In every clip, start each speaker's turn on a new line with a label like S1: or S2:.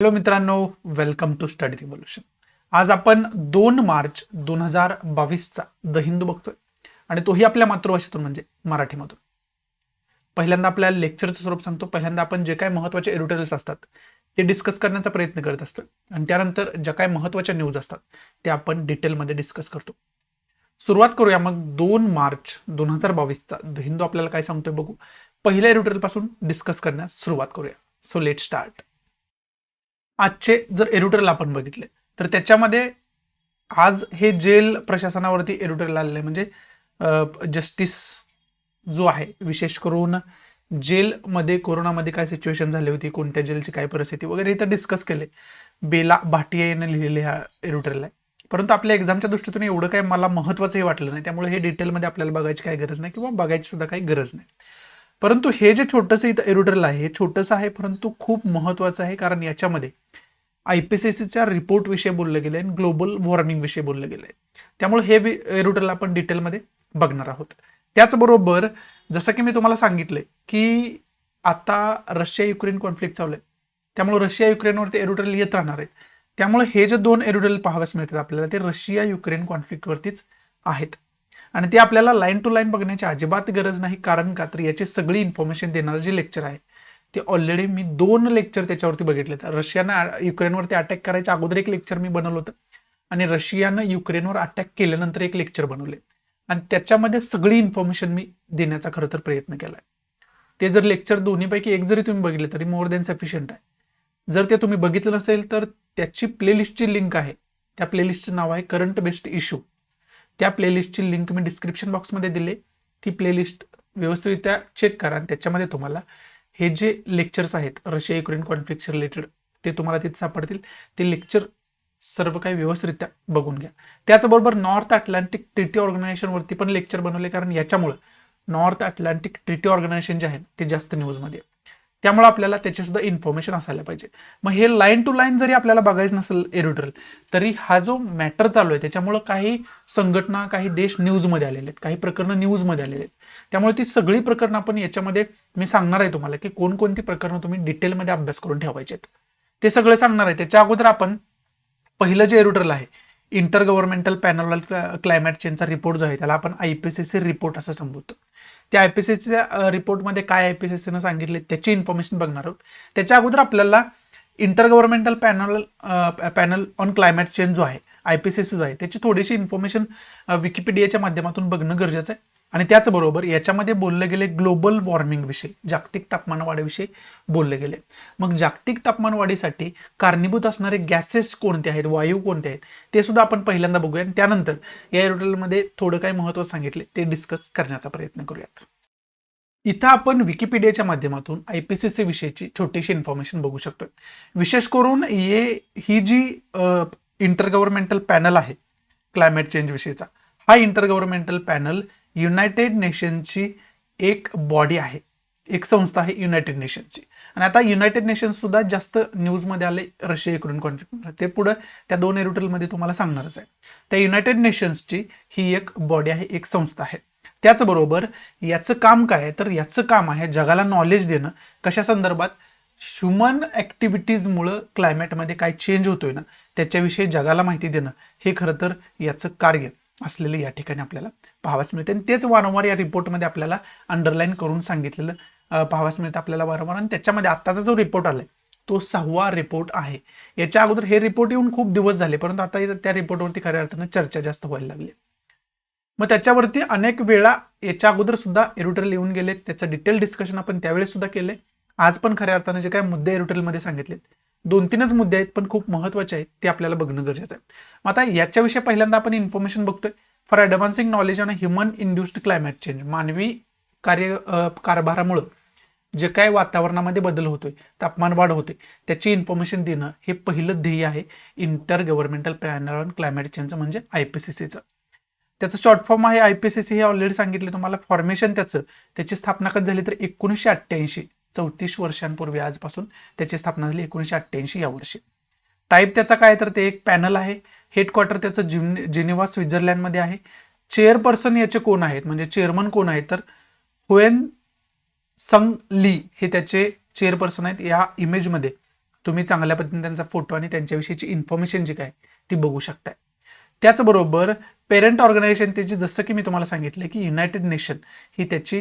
S1: Hello मित्रांनो, welcome to study revolution. आज आपण 2 मार्च 2022चा द हिंदू बघतोय आणि तोही आपल्या मातृभाषेतून म्हणजे मराठीमधून. पहिल्यांदा आपल्या लेक्चरचं स्वरूप सांगतो. पहिल्यांदा आपण जे काही महत्त्वाचे एडिटोरियल्स असतात ते डिस्कस करण्याचा प्रयत्न करत असतो आणि त्यानंतर ज्या काही महत्त्वाच्या न्यूज असतात ते आपण डिटेलमध्ये डिस्कस करतो. सुरुवात करूया मग 2 मार्च 2022चा द हिंदू आपल्याला काय सांगतोय बघू. पहिल्या एडिटोरियल पासून डिस्कस करण्यास सुरुवात करूया. So let start. आजचे जर एडिटोरियल आपण बघितले तर त्याच्यामध्ये आज हे जेल प्रशासनावरती एडिटोरियल आलेले म्हणजे जस्टिस जो आहे, विशेष करून जेलमध्ये कोरोनामध्ये काय सिच्युएशन झाली होती, कोणत्या जेलची काय परिस्थिती वगैरे इथं डिस्कस केले. बेला भाटिया याने लिहिलेले हा एडिटोरियल आहे. परंतु आपल्या एक्झामच्या दृष्टीतून एवढं काही मला महत्त्वाचंही वाटलं नाही, त्यामुळे हे डिटेलमध्ये आपल्याला बघायची काही गरज नाही किंवा बघायची सुद्धा काही गरज नाही. परंतु हे जे छोटंसं इथं एडिटोरियल आहे हे छोटंसं आहे परंतु खूप महत्त्वाचं आहे, कारण याच्यामध्ये IPCCच्या रिपोर्ट विषयी बोललं गेलंय आणि ग्लोबल वॉर्मिंग विषयी बोललं गेलंय. त्यामुळे हे एडिटोरियल आपण डिटेलमध्ये बघणार आहोत. त्याचबरोबर जसं की मी तुम्हाला सांगितलंय की आता रशिया युक्रेन कॉन्फ्लिक्ट चालू आहे, त्यामुळे रशिया युक्रेनवरती एडिटोरियल येत राहणार आहेत. त्यामुळे हे जे 2 एडिटोरियल पाहाव्यास मिळतात आपल्याला ते रशिया युक्रेन कॉन्फ्लिक्टवरतीच आहेत आणि ते आपल्याला लाईन टू लाईन बघण्याची अजिबात गरज नाही. कारण का तर याची सगळी इन्फॉर्मेशन देणारं जे लेक्चर आहे ते ऑलरेडी मी 2 लेक्चर त्याच्यावरती बघितले. रशियानं युक्रेनवरती अटॅक करायच्या अगोदर एक लेक्चर मी बनवलं होतं आणि रशियानं युक्रेनवर अटॅक केल्यानंतर एक लेक्चर बनवले आणि त्याच्यामध्ये सगळी इन्फॉर्मेशन मी देण्याचा खरं तर प्रयत्न केलाय. ते जर लेक्चर दोन्हीपैकी एक जरी तुम्ही बघितले तरी मोर दॅन सफिशियंट आहे. जर ते तुम्ही बघितलं नसेल तर त्याची प्लेलिस्टची लिंक आहे, त्या प्लेलिस्टचं नाव आहे करंट बेस्ड इश्यू. त्या प्लेलिस्टची लिंक मी डिस्क्रिप्शन बॉक्समध्ये दिले. ती प्लेलिस्ट व्यवस्थितरित्या चेक करा आणि त्याच्यामध्ये तुम्हाला हे जे लेक्चर्स आहेत रशिया युक्रेन कॉन्फ्लिक्टशी रिलेटेड ते तुम्हाला तिथे सापडतील. ते लेक्चर सर्व काही व्यवस्थितरित्या बघून घ्या. त्याचबरोबर नॉर्थ अटलांटिक ट्रिटी ऑर्गनायझेशनवरती पण लेक्चर बनवले, कारण याच्यामुळे नॉर्थ अटलांटिक ट्रिटी ऑर्गनायझेशन जे आहे ते जास्त न्यूजमध्ये, त्यामुळे आपल्याला त्याची सुद्धा इन्फॉर्मेशन असायला पाहिजे. मग हे लाईन टू लाईन जरी आपल्याला बघायचं नसेल एडिटोरियल, तरी हा जो मॅटर चालू आहे त्याच्यामुळे काही संघटना, काही देश न्यूजमध्ये आलेले आहेत, काही प्रकरणं न्यूजमध्ये आलेले आहेत. त्यामुळे ती सगळी प्रकरणं आपण याच्यामध्ये मी सांगणार आहे तुम्हाला की कोणकोणती प्रकरणं तुम्ही डिटेलमध्ये अभ्यास करून ठेवायचे आहेत ते सगळं सांगणार आहे. त्याच्या अगोदर आपण पहिलं जे एडिटोरियल आहे inter governmental panel on climate चेंजचा रिपोर्ट जो आहे त्याला आपण IPCC रिपोर्ट असं संबोधतो. त्या IPCCच्या रिपोर्टमध्ये काय IPCCनं सांगितले त्याची इन्फॉर्मेशन बघणार आहोत. त्याच्या अगोदर आपल्याला inter governmental panel on climate change जो आहे IPCC जो आहे त्याची थोडीशी इन्फॉर्मेशन विकिपीडियाच्या माध्यमातून बघणं गरजेचं आहे. आणि त्याचबरोबर याच्यामध्ये बोलले गेले ग्लोबल वॉर्मिंग विषयी, जागतिक तापमानवाढीविषयी बोलले गेले. मग जागतिक तापमानवाढीसाठी कारणीभूत असणारे गॅसेस कोणते आहेत, वायू कोणते आहेत ते सुद्धा आपण पहिल्यांदा बघूया आणि त्यानंतर या एडिटोरियलमध्ये थोडं काही महत्त्व सांगितले ते डिस्कस करण्याचा प्रयत्न करूयात. इथं आपण विकिपीडियाच्या माध्यमातून IPCC विषयीची छोटीशी इन्फॉर्मेशन बघू शकतोय. विशेष करून ही जी इंटर गव्हर्नमेंटल पॅनल आहे क्लायमेट चेंज विषयीचा, हा इंटर गव्हर्नमेंटल पॅनल युनायटेड नेशनची एक बॉडी आहे, एक संस्था आहे युनायटेड नेशन्सची. आणि आता युनायटेड नेशन्स सुद्धा जास्त न्यूजमध्ये आले रशिया युक्रेन कॉन्फ्लिक्ट, ते पुढे त्या 2 एडिटोरियलमध्ये तुम्हाला सांगणारच आहे. त्या युनायटेड नेशन्सची ही एक बॉडी आहे, एक संस्था आहे. त्याचबरोबर याचं काम काय आहे तर याचं काम आहे जगाला नॉलेज देणं, कशा संदर्भात, ह्युमन ॲक्टिव्हिटीजमुळं क्लायमेटमध्ये काय चेंज होतोय ना त्याच्याविषयी जगाला माहिती देणं, हे खरं तर याचं कार्य असलेलं या ठिकाणी आपल्याला पाहावयास मिळते. आणि तेच वारंवार या रिपोर्टमध्ये आपल्याला अंडरलाईन करून सांगितलेलं पाहावयास मिळतं आपल्याला वारंवार. आणि त्याच्यामध्ये आत्ताचा जो रिपोर्ट आलाय तो 6वा रिपोर्ट आहे. याच्या अगोदर हे रिपोर्ट येऊन खूप दिवस झाले, परंतु आता त्या रिपोर्टवरती खऱ्या अर्थानं चर्चा जास्त व्हायला लागली. मग त्याच्यावरती अनेक वेळा याच्या अगोदर सुद्धा एडिटोरियल येऊन गेले, त्याचं डिटेल डिस्कशन आपण त्यावेळेस सुद्धा केले. आज पण खऱ्या अर्थानं जे काही मुद्दे एडिटोरियलमध्ये सांगितलेत 2-3च मुद्दे आहेत पण खूप महत्त्वाचे आहेत, ते आपल्याला बघणं गरजेचं आहे. मग आता याच्याविषयी पहिल्यांदा आपण इन्फॉर्मेशन बघतोय. For advancing knowledge on human induced climate change, मानवी कारभारामुळं जे काय वातावरणामध्ये बदल होतोय, तापमान वाढ होते, त्याची इन्फॉर्मेशन देणं हे पहिलं ध्येय आहे inter governmental panel on climate चेंजचं म्हणजे IPCCचं. त्याचं शॉर्ट फॉर्म आहे IPCC, हे ऑलरेडी सांगितले तुम्हाला. फॉर्मेशन त्याची स्थापना कधी झाली तर 1988, 34 वर्षांपूर्वी आजपासून त्याची स्थापना झाली 1988 या वर्षी. टाईप त्याचा काय तर ते एक पॅनल आहे. हेडक्वार्टर त्याचं जिनिव्हा स्वित्झर्लंडमध्ये आहे. चेअरपर्सन याचे कोण आहेत म्हणजे चेअरमन कोण आहेत तर हुएन संग ली हे त्याचे चेअरपर्सन आहेत. या इमेजमध्ये तुम्ही चांगल्या पद्धतीने त्यांचा फोटो आणि त्यांच्याविषयीची इन्फॉर्मेशन जी काय ती बघू शकताय. त्याचबरोबर पेरेंट ऑर्गनायझेशन त्याची, जसं की मी तुम्हाला सांगितलं की युनायटेड नेशन ही त्याची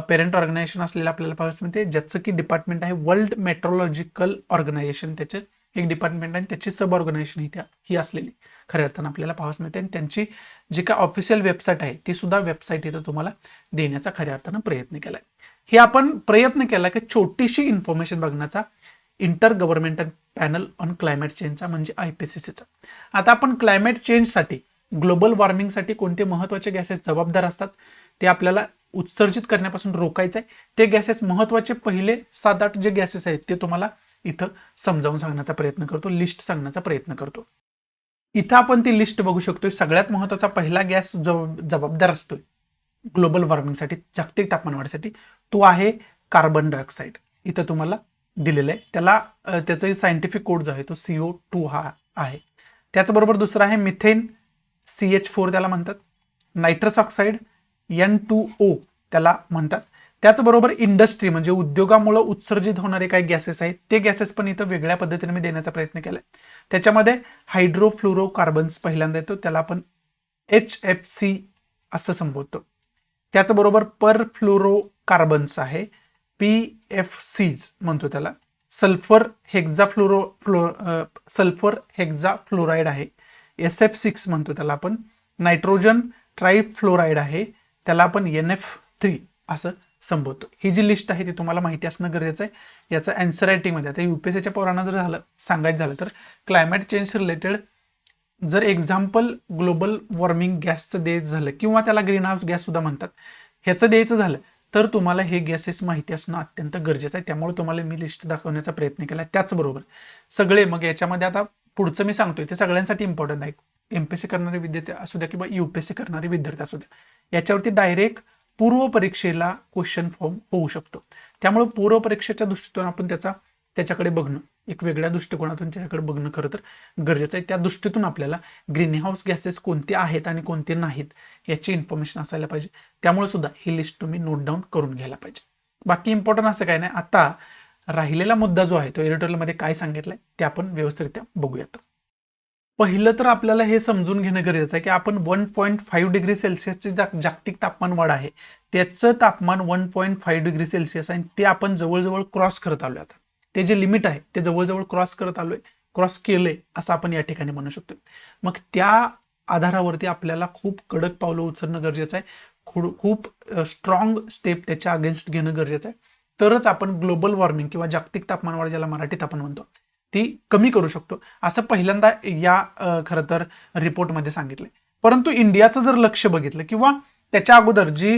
S1: पेरेंट ऑर्गनायझेशन असलेलं आपल्याला पाहायला मिळते, ज्याचं की डिपार्टमेंट आहे वर्ल्ड मेट्रोलॉजिकल ऑर्गनायझेशन, त्याचे एक डिपार्टमेंट आहे, त्याची सब ऑर्गनायझेशन ही असलेली खऱ्या अर्थानं आपल्याला पाहायला मिळते. आणि त्यांची जी काय ऑफिशियल वेबसाईट आहे ती सुद्धा वेबसाईट इथं तुम्हाला देण्याचा खऱ्या अर्थानं प्रयत्न केलाय. हे आपण प्रयत्न केला की छोटीशी इन्फॉर्मेशन बघण्याचा inter governmental panel on climate चेंजचा, म्हणजे IPCCचा. आता आपण क्लायमेट चेंजसाठी, ग्लोबल वॉर्मिंगसाठी कोणते महत्त्वाचे गॅसेस जबाबदार असतात ते आपल्याला उत्सर्जित करण्यापासून रोखायचं आहे. ते गॅसेस महत्त्वाचे पहिले 7-8 जे गॅसेस आहेत ते तुम्हाला इथं समजावून सांगण्याचा प्रयत्न करतो, लिस्ट सांगण्याचा प्रयत्न करतो. इथं आपण ती लिस्ट बघू शकतो. सगळ्यात महत्त्वाचा पहिला गॅस जो जबाबदार असतोय ग्लोबल वॉर्मिंगसाठी, जागतिक तापमानवाढीसाठी, तो आहे कार्बन डायऑक्साईड. इथं तुम्हाला दिलेलं आहे. त्याला त्याचा सायंटिफिक कोड जो आहे तो CO2 हा आहे. त्याचबरोबर दुसरा आहे मिथेन, CH4 त्याला म्हणतात. नायट्रस ऑक्साईड N2O त्याला म्हणतात. त्याचबरोबर इंडस्ट्री म्हणजे उद्योगामुळे उत्सर्जित होणारे काही गॅसेस आहेत ते गॅसेस पण इथं वेगळ्या पद्धतीने मी देण्याचा प्रयत्न केलाय. त्याच्यामध्ये हायड्रोफ्लोरोकार्बन्स पहिल्यांदा येतो, त्याला आपण HFC असं संबोधतो. त्याचबरोबर परफ्लोरोकार्बन्स आहे, PFCs म्हणतो त्याला. सल्फर हेक्झाफ्लोराईड आहे, SF6 म्हणतो त्याला आपण. नायट्रोजन ट्रायफ्लोराईड आहे, त्याला आपण NF3 असं संबोधतो. ही जी लिस्ट आहे ती तुम्हाला माहिती असणं गरजेचं आहे. याचं NCERT मध्ये आता UPSCच्या पोरांना जर सांगायचं झालं तर क्लायमेट चेंज रिलेटेड जर एक्झाम्पल ग्लोबल वॉर्मिंग गॅसचं द्यायचं झालं किंवा त्याला ग्रीन हाऊस गॅस सुद्धा म्हणतात, ह्याचं द्यायचं झालं तर तुम्हाला हे गॅसेस माहिती असणं अत्यंत गरजेचं आहे. त्यामुळे तुम्हाला मी लिस्ट दाखवण्याचा प्रयत्न केला. त्याचबरोबर सगळे, मग याच्यामध्ये आता पुढचं मी सांगतोय ते सगळ्यांसाठी इम्पॉर्टंट आहे. MPSC करणारे विद्यार्थी असू द्या किंवा UPSC करणारे विद्यार्थी असू द्या, याच्यावरती डायरेक्ट पूर्व परीक्षेला क्वेश्चन फॉर्म होऊ शकतो. त्यामुळे पूर्व परीक्षेच्या दृष्टीतून आपण त्याच्याकडे बघणं, एक वेगळ्या दृष्टिकोनातून त्याच्याकडे बघणं खरं तर गरजेचं आहे. त्या दृष्टीतून आपल्याला ग्रीन हाऊस गॅसेस कोणते आहेत आणि कोणते नाहीत याची इन्फॉर्मेशन असायला पाहिजे. त्यामुळे सुद्धा ही लिस्ट तुम्ही नोट डाऊन करून घ्यायला पाहिजे. बाकी इम्पॉर्टंट असं काय नाही. आता राहिलेला मुद्दा जो आहे तो एडिटोरियलमध्ये काय सांगितलंय ते आपण व्यवस्थितरित्या बघूयात. पहिलं तर आपल्याला हे समजून घेणं गरजेचं आहे की आपण 1.5 डिग्री सेल्सिअसची जागतिक तापमान वाढ आहे, त्याचं तापमान 1.5 डिग्री सेल्सिअस आहे, ते आपण जवळजवळ क्रॉस करत आलोय. आता ते जे लिमिट आहे ते जवळजवळ क्रॉस करत आलोय, क्रॉस केलंय असं आपण या ठिकाणी म्हणू शकतो. मग त्या आधारावरती आपल्याला खूप कडक पावलं उचलणं गरजेचं आहे, खूप स्ट्रॉंग स्टेप त्याच्या अगेन्स्ट घेणं गरजेचं आहे. तरच आपण ग्लोबल वॉर्मिंग किंवा जागतिक तापमानवाढ ज्याला मराठीत आपण म्हणतो ती कमी करू शकतो, असं पहिल्यांदा या खरं तर रिपोर्टमध्ये सांगितलंय. परंतु इंडियाचं जर लक्ष बघितलं किंवा त्याच्या अगोदर जी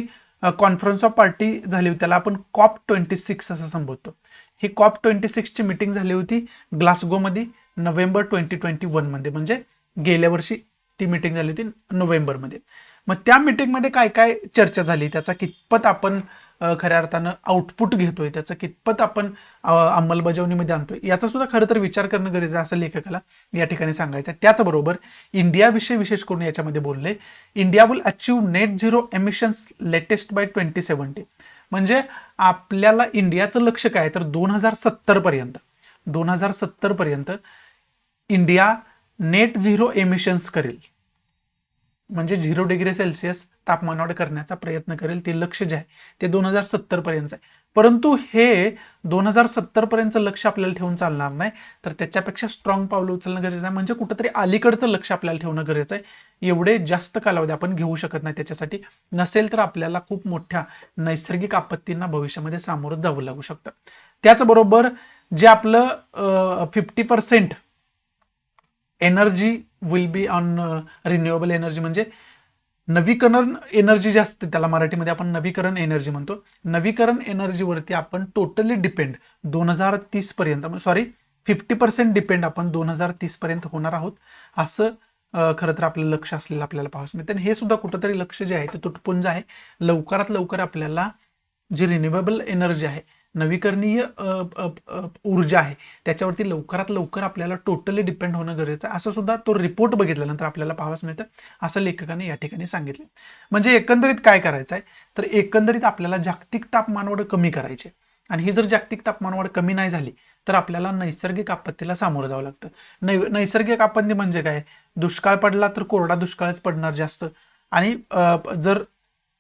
S1: कॉन्फरन्स ऑफ पार्टी झाली होती त्याला आपण COP26 असं संबोधतो. ही COP26ची मीटिंग झाली होती ग्लासगोमध्ये नोव्हेंबर 2021 मध्ये, म्हणजे गेल्या वर्षी ती मीटिंग झाली होती नोव्हेंबरमध्ये. मग त्या मीटिंगमध्ये काय काय चर्चा झाली, त्याचा कितपत आपण खऱ्या अर्थानं आउटपुट घेतोय, त्याचं कितपत आपण अंमलबजावणीमध्ये आणतोय, याचा सुद्धा खरं तर विचार करणं गरजेचं आहे असं लेखकाला या ठिकाणी सांगायचं आहे. त्याचबरोबर इंडियाविषयी विशेष करून याच्यामध्ये बोलले, India will achieve net zero emissions latest by 2070. म्हणजे आपल्याला इंडियाचं लक्ष काय तर 2070 पर्यंत इंडिया नेट झिरो एमिशन्स करेल, म्हणजे 0 डिग्री सेल्सिअस तापमानवाढ करण्याचा प्रयत्न करेल. ते लक्ष जे आहे ते 2070 पर्यंत आहे. परंतु हे 2070 पर्यंतचं लक्ष आपल्याला ठेवून चालणार नाही, तर त्याच्यापेक्षा स्ट्रॉंग पावलं उचलणं गरजेचं आहे. म्हणजे कुठंतरी अलीकडचं लक्ष आपल्याला ठेवणं गरजेचं आहे. एवढे जास्त कालावधी आपण घेऊ शकत नाही त्याच्यासाठी, नसेल तर आपल्याला खूप मोठ्या नैसर्गिक आपत्तींना भविष्यामध्ये सामोरं जावं लागू शकतं. त्याचबरोबर जे आपलं 50% energy will be on renewable energy, म्हणजे नवीकरण एनर्जी जे असते त्याला मराठीमध्ये आपण नवीकरण एनर्जी म्हणतो. नवीकरण एनर्जीवरती आपण टोटली डिपेंड 2030 पर्यंत, 50% डिपेंड आपण 2030 पर्यंत होणार आहोत, असं खरं तर आपलं लक्ष असलेलं आपल्याला पाहायला मिळतं. हे सुद्धा कुठंतरी लक्ष जे आहे ते तुटपुंज आहे. लवकरात लवकर आपल्याला जी रिन्युएबल एनर्जी आहे, नवीकरणीय ऊर्जा आहे, त्याच्यावरती लवकरात लवकर आपल्याला टोटली डिपेंड होणं गरजेचं आहे, असं सुद्धा तो रिपोर्ट बघितल्यानंतर आपल्याला पाहावंच मिळतं, असं लेखकाने या ठिकाणी सांगितलं. म्हणजे एकंदरीत काय करायचं आहे तर एकंदरीत आपल्याला जागतिक तापमानवाढ कमी करायची, आणि ही जर जागतिक तापमानवाढ कमी नाही झाली तर आपल्याला नैसर्गिक आपत्तीला सामोरं जावं लागतं. नैसर्गिक आपत्ती म्हणजे काय? दुष्काळ पडला तर कोरडा दुष्काळच पडणार जास्त, आणि जर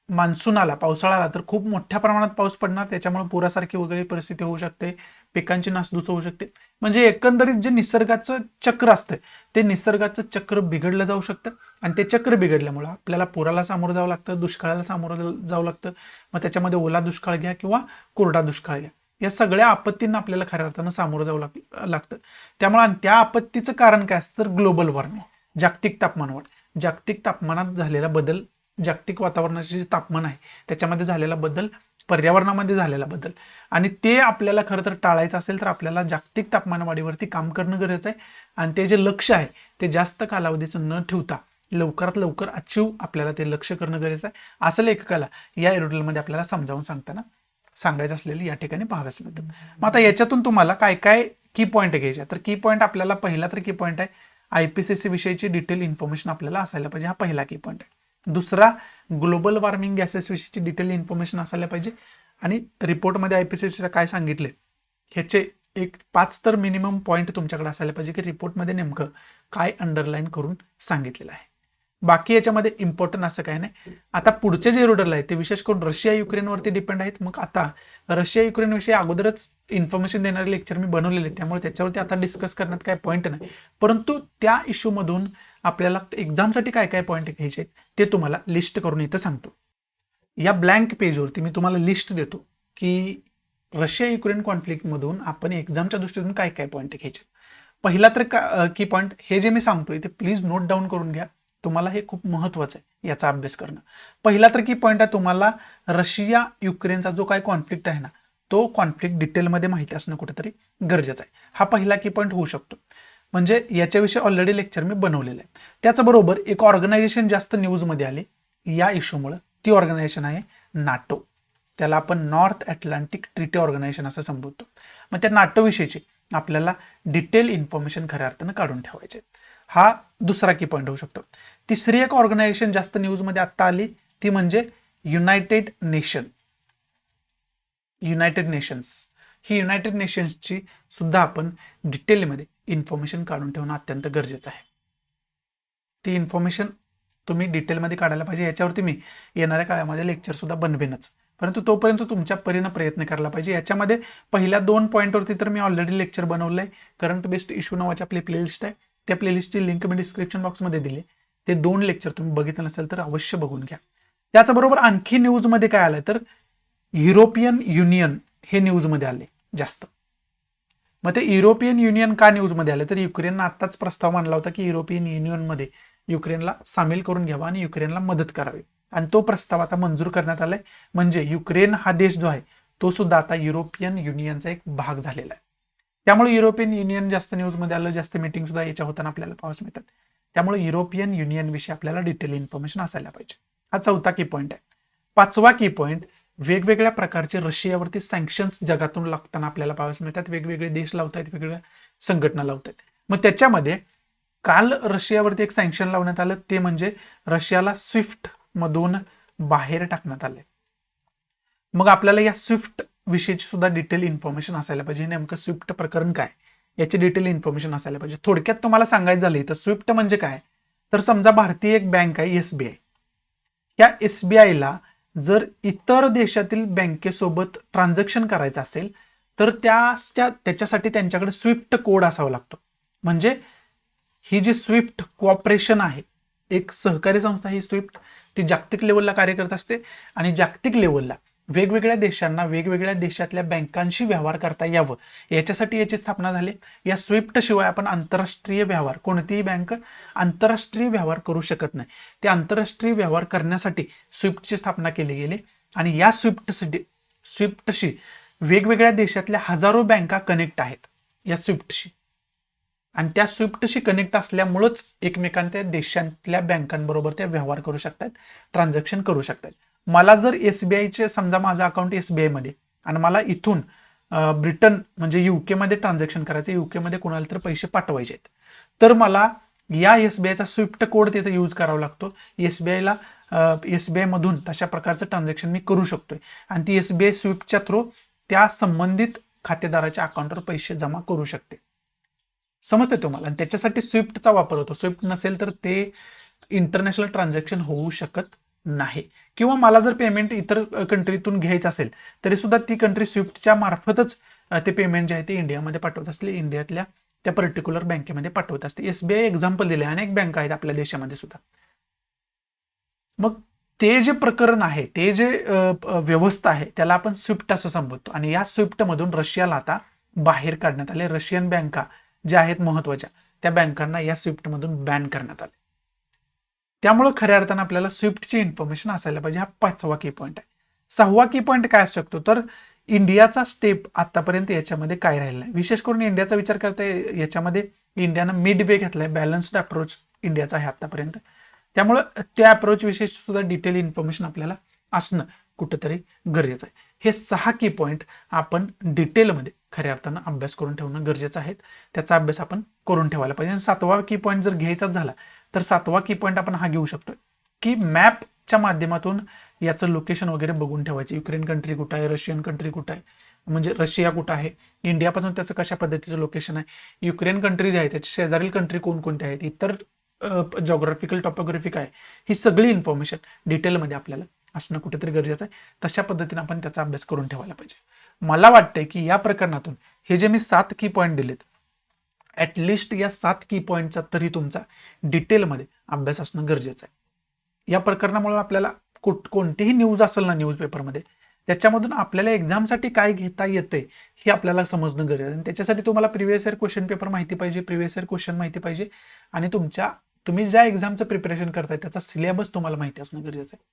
S1: मान्सून आला, पावसाळा आला तर खूप मोठ्या प्रमाणात पाऊस पडणार, त्याच्यामुळे पुरासारखी वगैरे परिस्थिती होऊ शकते, पिकांची नासधूस होऊ शकते. म्हणजे एकंदरीत जे निसर्गाचं चक्र असतं ते निसर्गाचं चक्र बिघडलं जाऊ शकतं, आणि ते चक्र बिघडल्यामुळे आपल्याला पुराला सामोरं जावं लागतं, दुष्काळाला सामोरं जावं लागतं. मग त्याच्यामध्ये ओला दुष्काळ घ्या किंवा कोरडा दुष्काळ घ्या, या सगळ्या आपत्तींना आपल्याला खऱ्या अर्थानं सामोरं जावं लागतं. त्यामुळे त्या आपत्तीचं कारण काय असतं तर ग्लोबल वॉर्मिंग, जागतिक तापमानवाढ. जागतिक तापमानात झालेला बदल, जागतिक वातावरणाचे जे तापमान आहे त्याच्यामध्ये झालेला बदल, पर्यावरणामध्ये झालेला बदल, आणि ते आपल्याला खरं तर टाळायचं असेल तर आपल्याला जागतिक तापमानवाढीवरती काम करणं गरजेचं आहे. आणि ते जे लक्ष्य आहे ते जास्त कालावधीचं न ठेवता लवकरात लवकर अचीव आपल्याला ते लक्ष्य करणं गरजेचं आहे, असं लेखकाला या एडिटोरियलमध्ये आपल्याला समजावून सांगायचं असलेलं या ठिकाणी पाहाव्यास मिळतं. मग आता याच्यातून तुम्हाला काय काय की पॉईंट घ्यायचे, तर की पॉईंट आपल्याला पहिला तर की पॉईंट आहे IPCC विषयीची डिटेल इन्फॉर्मेशन आपल्याला असायला पाहिजे, हा पहिला की पॉईंट आहे. दुसरा, ग्लोबल वॉर्मिंग गॅसेस विषयीची डिटेल इन्फॉर्मेशन असायला पाहिजे, आणि रिपोर्टमध्ये IPCC काय सांगितले ह्याचे एक 5 तर मिनिमम पॉईंट तुमच्याकडे असायला पाहिजे की रिपोर्टमध्ये नेमकं काय अंडरलाईन करून सांगितलेलं आहे. बाकी याच्यामध्ये इम्पॉर्टंट असं काय नाही. आता पुढचे जे एडिटोरियल आहे ते विशेष करून रशिया युक्रेनवरती डिपेंड आहेत. मग आता रशिया युक्रेन विषयी अगोदरच इन्फॉर्मेशन देणारे लेक्चर मी बनवलेले, त्यामुळे त्याच्यावरती आता डिस्कस करण्यात काय पॉईंट नाही. परंतु त्या इश्यूमधून आपल्याला एक्झामसाठी काय काय पॉईंट घ्यायचे ते तुम्हाला लिस्ट करून इथं सांगतो. या ब्लँक पेजवरती मी तुम्हाला लिस्ट देतो की रशिया युक्रेन कॉन्फ्लिक्टमधून आपण एक्झामच्या दृष्टीतून काय काय पॉईंट घ्यायचे. पहिला तर की पॉईंट हे जे मी सांगतोय ते प्लीज नोट डाऊन करून घ्या, तुम्हाला हे खूप महत्वाचं आहे याचा अभ्यास करणं. पहिला तर की पॉईंट आहे तुम्हाला रशिया युक्रेनचा जो काय कॉन्फ्लिक्ट आहे ना तो कॉन्फ्लिक्ट डिटेलमध्ये माहिती असणं कुठेतरी गरजेचं आहे. हा पहिला की पॉईंट होऊ शकतो. म्हणजे याच्याविषयी ऑलरेडी लेक्चर मी बनवलेलं आहे. त्याचबरोबर एक ऑर्गनायझेशन जास्त न्यूजमध्ये आले या इश्यूमुळे, ती ऑर्गनायझेशन आहे नाटो. त्याला आपण नॉर्थ अटलांटिक ट्रीटी ऑर्गनायझेशन असं संबोधतो. मग त्या नाटो विषयीची आपल्याला डिटेल इन्फॉर्मेशन खऱ्या अर्थानं काढून ठेवायचे. हा दुसरा की पॉईंट होऊ शकतो. तिसरी एक ऑर्गनायझेशन जास्त न्यूजमध्ये आत्ता आली ती म्हणजे युनायटेड नेशन्स. ही युनायटेड नेशन्सची सुद्धा आपण डिटेलमध्ये इन्फॉर्मेशन काढून ठेवणं अत्यंत गरजेचं आहे. ती इन्फॉर्मेशन तुम्ही डिटेलमध्ये काढायला पाहिजे. याच्यावरती मी येणाऱ्या काळामध्ये लेक्चर सुद्धा बनवेनच, परंतु तोपर्यंत तुमच्या परीनं प्रयत्न करायला पाहिजे. याच्यामध्ये पहिल्या 2 पॉईंटवरती तर मी ऑलरेडी लेक्चर बनवलं आहे. करंट बेस्ड इश्यू नावाची आपली प्लेलिस्ट आहे, त्या प्लेलिस्टची लिंक मी डिस्क्रिप्शन बॉक्समध्ये दिली. ते 2 लेक्चर तुम्ही बघितलं नसेल तर अवश्य बघून घ्या. त्याचबरोबर आणखी न्यूजमध्ये काय आलंय तर युरोपियन युनियन हे न्यूजमध्ये आले जास्त. मग ते युरोपियन युनियन का न्यूजमध्ये आले तर युक्रेननं आत्ताच प्रस्ताव मांडला होता की युरोपियन युनियनमध्ये युक्रेनला सामील करून घ्यावा आणि युक्रेनला मदत करावी, आणि तो प्रस्ताव आता मंजूर करण्यात आलाय. म्हणजे युक्रेन हा देश जो आहे तो सुद्धा आता युरोपियन युनियनचा एक भाग झालेला आहे. त्यामुळे युरोपियन युनियन जास्त न्यूजमध्ये आलं, जास्त मीटिंग सुद्धा याच्या होताना आपल्याला पाहावयास मिळतात. त्यामुळे युरोपियन युनियन विषयी आपल्याला डिटेल इन्फॉर्मेशन असायला पाहिजे. हा चौथा की पॉईंट आहे. पाचवा की पॉईंट, वेगवेगळ्या प्रकारचे रशियावरती सँक्शन्स जगातून लागताना आपल्याला पाहावयास मिळतात. वेगवेगळे देश लावतात, वेगवेगळ्या संघटना लावतात. मग त्याच्यामध्ये काल रशियावरती एक सँक्शन लावण्यात आलं, ते म्हणजे रशियाला स्विफ्ट मधून बाहेर टाकण्यात आले. मग आपल्याला या स्विफ्ट विषयीची सुद्धा डिटेल इन्फॉर्मेशन असायला पाहिजे. नेमकं स्विफ्ट प्रकरण काय याची डिटेल इन्फॉर्मेशन असायला पाहिजे. थोडक्यात तुम्हाला सांगायचं झालं तर स्विफ्ट म्हणजे काय, तर समजा भारतीय एक बँक आहे SBI. या SBIला जर इतर देशातील बँकेसोबत ट्रान्झॅक्शन करायचं असेल तर त्याच्यासाठी त्यांच्याकडे स्विफ्ट कोड असावा लागतो. म्हणजे ही जी स्विफ्ट कोऑपरेशन आहे, एक सहकारी संस्था, ही स्विफ्ट ती जागतिक लेवलला कार्य करत असते, आणि जागतिक लेवलला वेगवेगळ्या देशांना वेगवेगळ्या देशातल्या बँकांशी व्यवहार करता यावं याच्यासाठी याची स्थापना झाली. या स्विफ्ट शिवाय आपण आंतरराष्ट्रीय व्यवहार, कोणतीही बँक आंतरराष्ट्रीय व्यवहार करू शकत नाही. ते आंतरराष्ट्रीय व्यवहार करण्यासाठी स्विफ्टची स्थापना केली गेली, आणि या स्विफ्टशी वेगवेगळ्या देशातल्या हजारो बँका कनेक्ट आहेत या स्विफ्टशी, आणि त्या स्विफ्टशी कनेक्ट असल्यामुळेच एकमेकांच्या देशांतल्या बँकांबरोबर त्या व्यवहार करू शकतात, ट्रान्झॅक्शन करू शकतात. मला जर SBIचे, समजा माझं अकाउंट SBI मध्ये, आणि मला इथून ब्रिटन म्हणजे UK मध्ये ट्रान्झॅक्शन करायचं, UK मध्ये कोणाला तर पैसे पाठवायचे आहेत, तर मला या SBIचा स्विफ्ट कोड तिथे यूज करावा लागतो. SBI मधून तशा प्रकारचं ट्रान्झॅक्शन मी करू शकतोय, आणि ती SBI स्विफ्टच्या थ्रू त्या संबंधित खातेदाराच्या अकाउंटवर पैसे जमा करू शकते. समजते तुम्हाला? आणि त्याच्यासाठी स्विफ्टचा वापर होतो. स्विफ्ट नसेल तर ते इंटरनॅशनल ट्रान्झॅक्शन होऊ शकत नाही. किंवा मला जर पेमेंट इतर कंट्रीतून घ्यायचं असेल तरी सुद्धा ती कंट्री स्विफ्टच्या मार्फतच ते पेमेंट जे आहे ते इंडियामध्ये पाठवत असले, इंडियातल्या त्या पर्टिक्युलर बँकेमध्ये पाठवत असते. SBI एक्झाम्पल दिले, अनेक बँका आहेत आपल्या देशामध्ये सुद्धा. मग ते जे प्रकरण आहे, ते जे व्यवस्था आहे त्याला आपण स्विफ्ट असं संबोधतो. आणि या स्विफ्टमधून रशियाला आता बाहेर काढण्यात आले. रशियन बँका ज्या आहेत महत्वाच्या त्या बँकांना या स्विफ्टमधून बॅन करण्यात आले. त्यामुळे खऱ्या अर्थानं आपल्याला स्विफ्टची इन्फॉर्मेशन असायला पाहिजे. हा 5वा की पॉईंट आहे. 6वा की पॉईंट काय असू शकतो, तर इंडियाचा स्टेप आतापर्यंत याच्यामध्ये काय राहिला आहे. विशेष करून इंडियाचा विचार करता याच्यामध्ये इंडियानं मिड वे घेतलाय. बॅलन्स्ड अप्रोच इंडियाचा आहे आतापर्यंत. त्यामुळं त्या अप्रोच विषयी सुद्धा डिटेल इन्फॉर्मेशन आपल्याला असणं कुठंतरी गरजेचं आहे. हे 6 की पॉईंट आपण डिटेलमध्ये खऱ्या अर्थानं अभ्यास करून ठेवणं गरजेचं आहे. त्याचा अभ्यास आपण करून ठेवायला पाहिजे. 7वा की पॉईंट जर घ्यायचाच झाला तर 7वा की पॉईंट आपण हा घेऊ शकतो की मॅपच्या माध्यमातून याचं लोकेशन वगैरे बघून ठेवायचं. युक्रेन कंट्री कुठं आहे, रशियन कंट्री कुठं आहे, म्हणजे रशिया कुठं आहे, इंडियापासून त्याचं कशा पद्धतीचं लोकेशन आहे, युक्रेन कंट्री जे आहे त्याचे शेजारील कंट्री कोणकोणत्या आहेत, इतर जॉग्राफिकल टॉपोग्राफी काय, ही सगळी इन्फॉर्मेशन डिटेलमध्ये आपल्याला असणं कुठेतरी गरजेचं आहे. तशा पद्धतीने आपण त्याचा अभ्यास करून ठेवायला पाहिजे. मला वाटतंय की या प्रकरणातून हे जे मी 7 की पॉईंट दिलेत, ॲटलिस्ट या 7 की पॉईंटचा तरी तुमचा डिटेलमध्ये अभ्यास असणं गरजेचं आहे. या प्रकरणामुळे आपल्याला कोणतीही न्यूज असेल ना न्यूजपेपरमध्ये, त्याच्यामधून आपल्याला एक्झामसाठी काय घेता येतंय हे आपल्याला समजणं गरजेचं आहे. आणि त्याच्यासाठी तुम्हाला प्रिव्हियस इयर क्वेश्चन पेपर माहिती पाहिजे, प्रिव्हियस इयर क्वेश्चन माहिती पाहिजे, आणि तुम्ही ज्या एक्झामचं प्रिपरेशन करताय त्याचा सिलेबस तुम्हाला माहिती असणं गरजेचं आहे.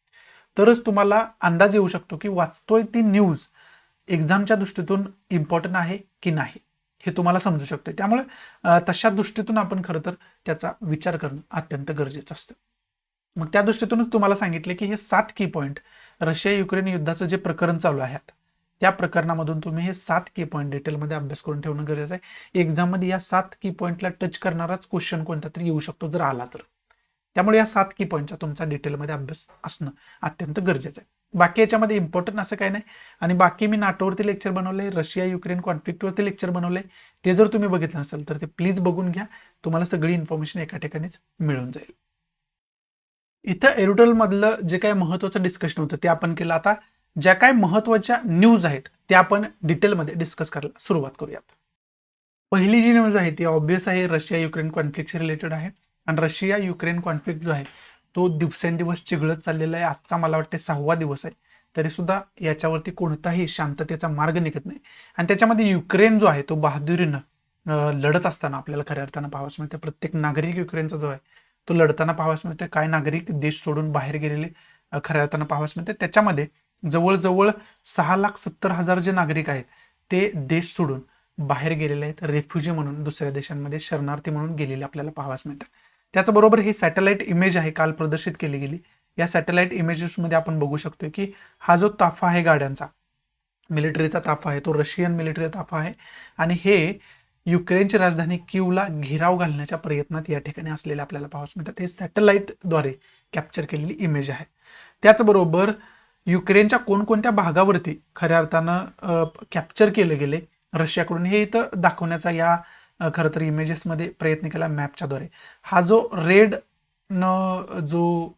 S1: तरच तुम्हाला अंदाज येऊ शकतो की वाचतोय ती न्यूज एक्झामच्या दृष्टीतून इम्पॉर्टंट आहे की नाही हे तुम्हाला समजू शकतं. त्यामुळे तशा दृष्टीतून आपण खरं तर त्याचा विचार करणं अत्यंत गरजेचं असतं. मग त्या दृष्टीतूनच तुम्हाला सांगितले की हे 7 की पॉईंट रशिया युक्रेन युद्धाचं जे प्रकरण चालू आहे त्या प्रकरणामधून तुम्ही हे 7 की पॉईंट डिटेलमध्ये अभ्यास करून ठेवणं गरजेचं आहे. एक्झाममध्ये या 7 की पॉईंटला टच करणाराच क्वेश्चन कोणता तरी येऊ शकतो जर आला तर. त्यामुळे या 7 की पॉईंटचा तुमचा डिटेलमध्ये अभ्यास असणं अत्यंत गरजेचं आहे. बाकी याच्यामध्ये इम्पॉर्टंट असं काही नाही. आणि बाकी मी नाटोवरती लेक्चर बनवलंय, रशिया युक्रेन कॉन्फ्लिक्टवरती लेक्चर बनवलंय, ते जर तुम्ही बघितलं नसेल तर ते प्लीज बघून घ्या. तुम्हाला सगळी इन्फॉर्मेशन एका ठिकाणीच मिळून जाईल. इथं एरोटेल मधलं जे काही महत्वाचं डिस्कशन होतं ते आपण केलं. आता ज्या काही महत्वाच्या न्यूज आहेत त्या आपण डिटेलमध्ये डिस्कस करायला सुरुवात करूयात. पहिली जी न्यूज आहे ती ऑब्वियस आहे, रशिया युक्रेन कॉन्फ्लिक्टशी रिलेटेड आहे. आणि रशिया युक्रेन कॉन्फ्लिक्ट जो आहे तो दिवसेंदिवस चिघळत चाललेला आहे. आजचा मला वाटते 6वा दिवस आहे, तरी सुद्धा याच्यावरती कोणताही शांततेचा मार्ग निघत नाही. आणि त्याच्यामध्ये युक्रेन जो आहे तो बहादुरीनं लढत असताना आपल्याला खऱ्या अर्थानं पाहावयास मिळते. प्रत्येक नागरिक युक्रेनचा जो आहे तो लढताना पाहावयास मिळते. काय नागरिक देश सोडून बाहेर गेलेले खऱ्या अर्थानं पाहावयास मिळते. त्याच्यामध्ये जवळजवळ 6,70,000 जे नागरिक आहेत ते देश सोडून बाहेर गेलेले आहेत, रेफ्युजी म्हणून दुसऱ्या देशांमध्ये शरणार्थी म्हणून गेलेले आपल्याला पाहावयास मिळतात. त्याचबरोबर ही सॅटेलाइट इमेज आहे काल प्रदर्शित केली गेली. या सॅटेलाइट इमेजेसमध्ये आपण बघू शकतो की हा जो ताफा आहे गाड्यांचा, मिलिटरीचा ताफा आहे, तो रशियन मिलिटरी ताफा आहे. आणि हे युक्रेनची राजधानी कीवला घेराव घालण्याच्या प्रयत्नात या ठिकाणी असलेले आपल्याला पाहावयास मिळतात. हे सॅटेलाइटद्वारे कॅप्चर केलेली इमेज आहे. त्याचबरोबर युक्रेनच्या कोणकोणत्या भागावरती खऱ्या अर्थानं कॅप्चर केले गेले रशियाकडून हे इथं दाखवण्याचा या खरं तर इमेजेसमध्ये प्रयत्न केला मॅपच्याद्वारे. हा जो रेड न जो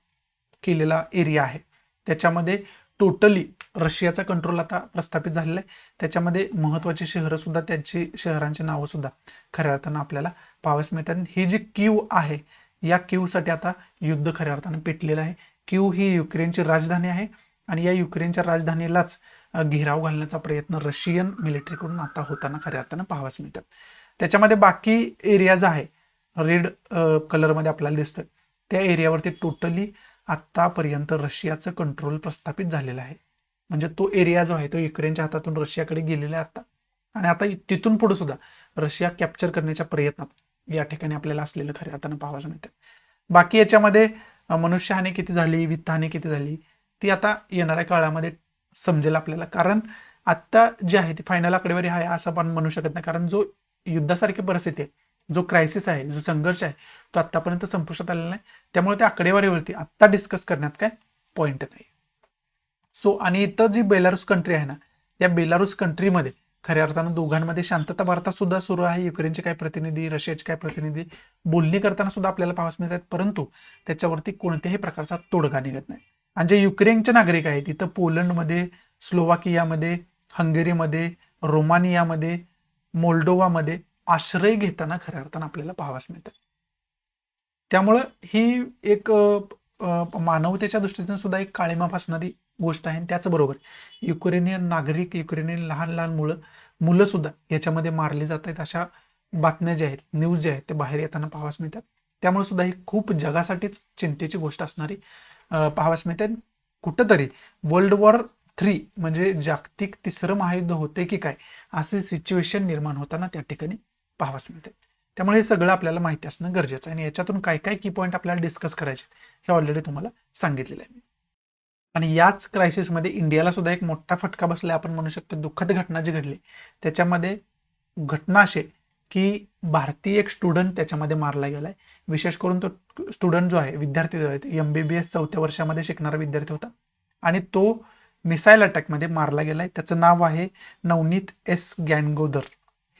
S1: केलेला एरिया आहे त्याच्यामध्ये टोटली रशियाचा कंट्रोल आता प्रस्थापित झालेला आहे. त्याच्यामध्ये महत्वाची शहरं सुद्धा, त्यांची शहरांची नावं सुद्धा खऱ्या अर्थानं आपल्याला पाहावयास मिळतात. ही जी कीव आहे या कीवसाठी आता युद्ध खऱ्या अर्थानं पेटलेलं आहे. कीव ही युक्रेनची राजधानी आहे आणि या युक्रेनच्या राजधानीलाच घेराव घालण्याचा प्रयत्न रशियन मिलिटरीकडून आता होताना खऱ्या अर्थानं पाहावयास मिळतात. त्याच्यामध्ये बाकी एरिया जो आहे रेड कलरमध्ये आपल्याला दिसतोय त्या एरियावरती टोटली आतापर्यंत रशियाचं कंट्रोल प्रस्थापित झालेलं आहे. म्हणजे तो एरिया जो आहे तो युक्रेनच्या हातातून रशियाकडे गेलेला आहे आता. आणि आता तिथून पुढे सुद्धा रशिया कॅप्चर करण्याच्या प्रयत्नात या ठिकाणी आपल्याला असलेलं खऱ्या अर्थानं पाहावयास मिळतं. बाकी याच्यामध्ये मनुष्यहानी किती झाली, वित्तहानी किती झाली ती आता येणाऱ्या काळामध्ये समजेल आपल्याला. कारण आता जे आहे ती फायनल आकडेवारी आहे असं आपण म्हणू शकत नाही. कारण जो युद्धासारखी परिस्थिती आहे, जो क्रायसिस आहे, जो संघर्ष आहे तो आतापर्यंत संपुष्टात आलेला नाही. त्यामुळे त्या आकडेवारीवरती आत्ता डिस्कस करण्यात काय पॉईंट नाही. सो आणि इथं जी बेलारूस कंट्री आहे ना या बेलारूस कंट्रीमध्ये खऱ्या अर्थानं दोघांमध्ये शांतता वार्ता सुद्धा सुरू आहे. युक्रेनचे काही प्रतिनिधी, रशियाचे काही प्रतिनिधी बोलणी करताना सुद्धा आपल्याला पाहावयास मिळतात, परंतु त्याच्यावरती कोणत्याही प्रकारचा तोडगा निघत नाही. आणि जे युक्रेनचे नागरिक आहेत तिथं पोलंडमध्ये, स्लोवाकियामध्ये, हंगेरीमध्ये, रोमानियामध्ये, मोल्डोवामध्ये आश्रय घेताना खऱ्या अर्थानं आपल्याला पाहावयास मिळतात. त्यामुळं ही एक मानवतेच्या दृष्टीतून सुद्धा एक काळिमा फासणारी गोष्ट आहे. त्याचबरोबर युक्रेनियन नागरिक, युक्रेनियन लहान लहान मुलं सुद्धा याच्यामध्ये मारली जात आहेत, अशा बातम्या ज्या आहेत, न्यूज जे आहेत ते बाहेर येताना पाहावयास मिळतात. त्यामुळे सुद्धा ही खूप जगासाठीच चिंतेची गोष्ट असणारी पाहावयास मिळते. कुठंतरी वर्ल्ड वॉर 3 म्हणजे जागतिक तिसरं महायुद्ध होते की काय असे सिच्युएशन निर्माण होताना त्या ठिकाणी पाहावयास मिळते. त्यामुळे हे सगळं आपल्याला माहिती असणं गरजेचं आहे आणि याच्यातून काय काय की पॉईंट आपल्याला डिस्कस करायचे हे ऑलरेडी तुम्हाला सांगितलेलं आहे. आणि याच क्रायसिसमध्ये इंडियाला सुद्धा एक मोठा फटका बसला आपण म्हणू शकतो. दुःखद घटना जी घडली त्याच्यामध्ये घटना अशी की भारतीय एक स्टुडंट त्याच्यामध्ये मारला गेलाय. विशेष करून तो स्टुडंट जो आहे, विद्यार्थी जो आहे, MBBS 4थ्या वर्षामध्ये शिकणारा विद्यार्थी होता आणि तो मिसाईल अटॅकमध्ये मारला गेलाय. त्याचं नाव आहे नवनीत S. गँगोदर,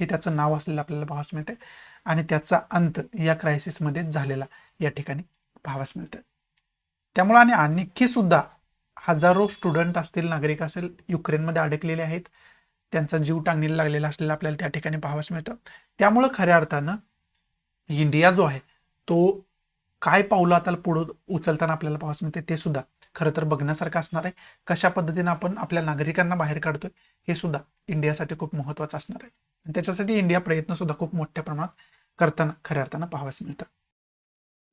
S1: हे त्याचं नाव असलेलं आपल्याला पाहावयास मिळते आणि त्याचा अंत या क्रायसिसमध्ये झालेला या ठिकाणी पाहावयास मिळतं. त्यामुळे आणि आणखी सुद्धा हजारो स्टुडंट असतील, नागरिक असेल, युक्रेनमध्ये अडकलेले आहेत, त्यांचा जीव टांगणीला लागलेला असलेला आपल्याला त्या ठिकाणी पाहावयास मिळतं. त्यामुळं खऱ्या अर्थानं इंडिया जो आहे तो काय पावलं आता पुढे उचलताना आपल्याला पाहावयास मिळते ते सुद्धा खरं तर बघण्यासारखं असणार आहे. कशा पद्धतीने आपण आपल्या नागरिकांना बाहेर काढतोय हे सुद्धा इंडियासाठी खूप महत्त्वाचं असणार आहे. आणि त्याच्यासाठी इंडिया प्रयत्न सुद्धा खूप मोठ्या प्रमाणात करताना खऱ्या अर्थानं पाहावयास मिळतं.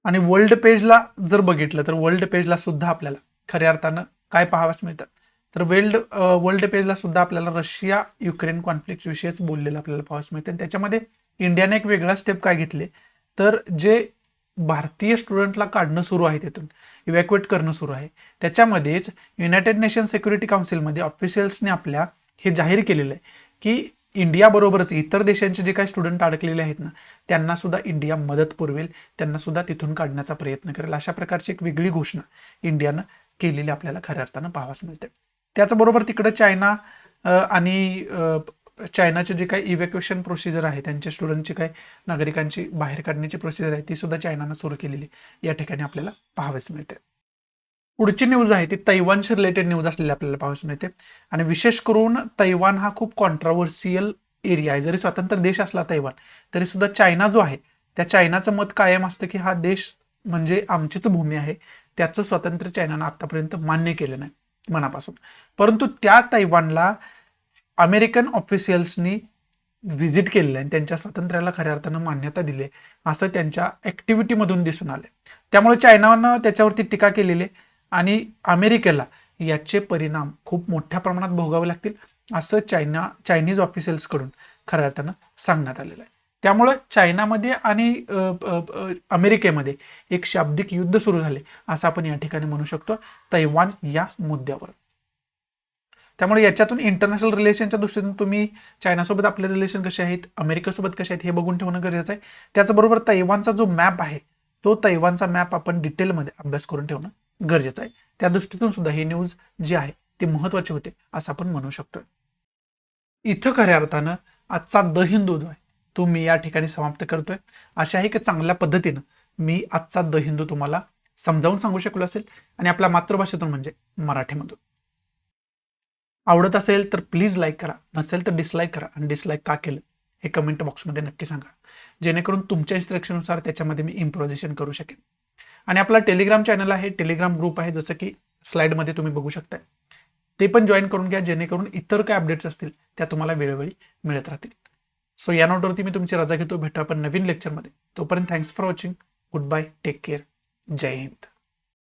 S1: आणि वर्ल्ड पेजला जर बघितलं तर वर्ल्ड पेजला सुद्धा आपल्याला खऱ्या अर्थानं काय पाहावयास मिळतं तर वर्ल्ड पेजला सुद्धा आपल्याला रशिया युक्रेन कॉन्फ्लिक्ट विषयीच बोललेलं आपल्याला पाहावयास मिळते. आणि त्याच्यामध्ये इंडियाने एक वेगळा स्टेप काय घेतले तर जे भारतीय स्टुडंटला काढणं सुरू आहे, तिथून इव्हॅक्युएट करणं सुरू आहे, त्याच्यामध्येच युनायटेड नेशन सिक्युरिटी काउन्सिलमध्ये ऑफिशियल्सने आपल्या हे जाहीर केलेलं आहे की इंडियाबरोबरच इतर देशांचे जे काही स्टुडंट अडकलेले आहेत ना त्यांना सुद्धा इंडिया मदत पुरवेल, त्यांना सुद्धा तिथून काढण्याचा प्रयत्न करेल. अशा प्रकारची एक वेगळी घोषणा इंडियानं केलेली आपल्याला खऱ्या अर्थानं पाहावयास मिळते. त्याचबरोबर तिकडे चायना आणि चायनाचे जे काही इव्हॅक्युएशन प्रोसिजर आहे, त्यांच्या स्टुडंटची काही नागरिकांची बाहेर काढण्याची प्रोसिजर आहे ती सुद्धा चायनानं सुरू केलेली या ठिकाणी आपल्याला पाहावयास मिळते. पुढची न्यूज आहे ती तैवानशी रिलेटेड न्यूज असलेली आपल्याला पाहावयास मिळते. आणि विशेष करून तैवान हा खूप कॉन्ट्रोव्हर्सियल एरिया आहे. जरी स्वतंत्र देश असला तैवान तरी सुद्धा चायना जो आहे त्या चायनाचं मत कायम असतं की हा देश म्हणजे आमचीच भूमी आहे, त्याचं स्वातंत्र्य चायनानं आतापर्यंत मान्य केलं नाही मनापासून. परंतु त्या तैवानला अमेरिकन ऑफिशियल्सनी व्हिजिट केलेलं आहे आणि त्यांच्या स्वातंत्र्याला खऱ्या अर्थानं मान्यता दिली असं त्यांच्या ऍक्टिव्हिटीमधून दिसून आलंय. त्यामुळे चायनानं त्याच्यावरती टीका केलेली आहे आणि अमेरिकेला याचे परिणाम खूप मोठ्या प्रमाणात भोगावे लागतील असं चायनीज ऑफिशियल्सकडून खऱ्या अर्थानं सांगण्यात आलेलं आहे. त्यामुळे चायनामध्ये आणि अमेरिकेमध्ये एक शाब्दिक युद्ध सुरू झाले असं आपण या ठिकाणी म्हणू शकतो तैवान या मुद्द्यावर. त्यामुळे याच्यातून इंटरनॅशनल रिलेशनच्या दृष्टीतून तुम्ही चायनासोबत आपले रिलेशन कसे आहेत, अमेरिकेसोबत कसे आहेत हे बघून ठेवणं गरजेचं आहे. त्याचबरोबर तैवानचा जो मॅप आहे तो तैवानचा मॅप आपण डिटेलमध्ये अभ्यास करून ठेवणं गरजेचं आहे. त्या दृष्टीतून सुद्धा ही न्यूज जी आहे ती महत्त्वाची होते असं आपण म्हणू शकतोय. इथं खऱ्या अर्थानं आजचा द हिंदू जो आहे तो मी या ठिकाणी समाप्त करतोय. अशा आहे की चांगल्या पद्धतीनं मी आजचा द हिंदू तुम्हाला समजावून सांगू शकलो असेल आणि आपल्या मातृभाषेतून म्हणजे मराठीमधून. आवडत असेल तर प्लीज लाईक करा, नसेल तर डिसलाईक करा आणि डिसलाईक का केलं हे कमेंट बॉक्समध्ये नक्की सांगा, जेणेकरून तुमच्या इन्स्ट्रक्शननुसार त्याच्यामध्ये मी इम्प्रोव्हायझेशन करू शकेन. आणि आपला टेलिग्राम चॅनल आहे, टेलिग्राम ग्रुप आहे, जसं की स्लाइडमध्ये तुम्ही बघू शकताय, ते पण जॉईन करून घ्या जेणेकरून इतर काय अपडेट्स असतील त्या तुम्हाला वेळोवेळी मिळत राहतील. सो या नोटवरती मी तुमची रजा घेतो. भेटू आपण नवीन लेक्चरमध्ये. तोपर्यंत thanks for watching. Good bye, take care, Jai Hind.